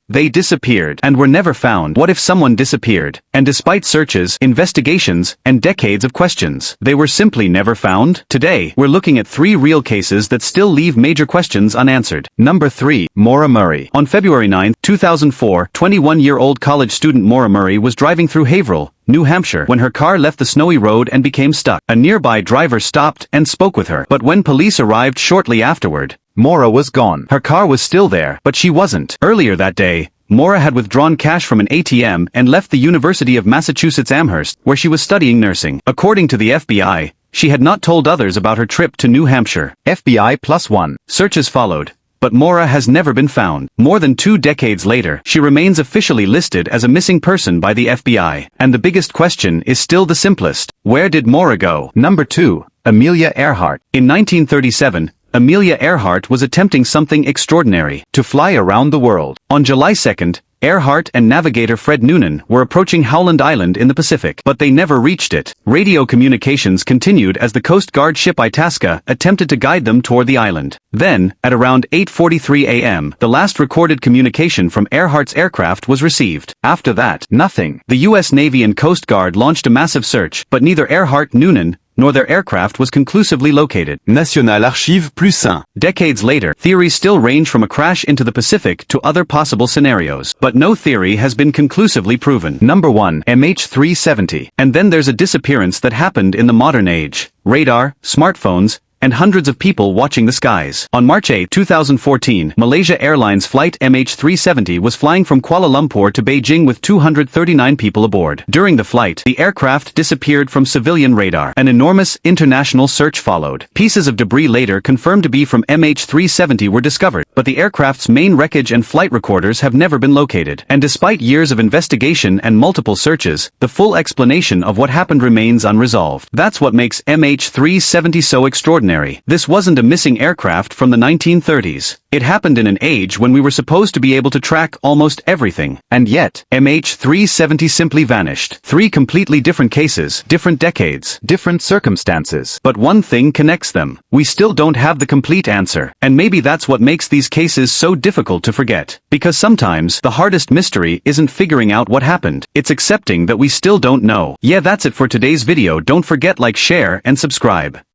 They disappeared and were never found. What if someone disappeared, and despite searches, investigations, and decades of questions, they were simply never found? Today, we're looking at 3 real cases that still leave major questions unanswered. Number 3. Maura Murray. On February 9, 2004, 21-year-old college student Maura Murray was driving through Haverhill, New Hampshire, when her car left the snowy road and became stuck. A nearby driver stopped and spoke with her, but when police arrived shortly afterward, Maura was gone. Her car was still there, but she wasn't. Earlier that day, Maura had withdrawn cash from an ATM and left the University of Massachusetts Amherst, where she was studying nursing. According to the FBI, she had not told others about her trip to New Hampshire. FBI +1. Searches followed, but Maura has never been found. More than 2 decades later, she remains officially listed as a missing person by the FBI. And the biggest question is still the simplest. Where did Maura go? Number 2. Amelia Earhart. In 1937, Amelia Earhart was attempting something extraordinary: to fly around the world. On July 2nd, Earhart and navigator Fred Noonan were approaching Howland Island in the Pacific, but they never reached it. Radio communications continued as the Coast Guard ship Itasca attempted to guide them toward the island. Then, at around 8:43 a.m., the last recorded communication from Earhart's aircraft was received. After that, nothing. The U.S. Navy and Coast Guard launched a massive search, but neither Earhart, Noonan, nor their aircraft was conclusively located. National Archives +1. Decades later, theories still range from a crash into the Pacific to other possible scenarios, but no theory has been conclusively proven. Number 1. MH370. And then there's a disappearance that happened in the modern age. Radar, smartphones, and hundreds of people watching the skies. On March 8, 2014, Malaysia Airlines Flight MH370 was flying from Kuala Lumpur to Beijing with 239 people aboard. During the flight, the aircraft disappeared from civilian radar. An enormous international search followed. Pieces of debris later confirmed to be from MH370 were discovered, but the aircraft's main wreckage and flight recorders have never been located. And despite years of investigation and multiple searches, the full explanation of what happened remains unresolved. That's what makes MH370 so extraordinary. This wasn't a missing aircraft from the 1930s. It happened in an age when we were supposed to be able to track almost everything. And yet, MH370 simply vanished. 3 completely different cases, different decades, different circumstances. But one thing connects them. We still don't have the complete answer. And maybe that's what makes these cases so difficult to forget. Because sometimes, the hardest mystery isn't figuring out what happened. It's accepting that we still don't know. Yeah, that's it for today's video. Don't forget, like, share, and subscribe.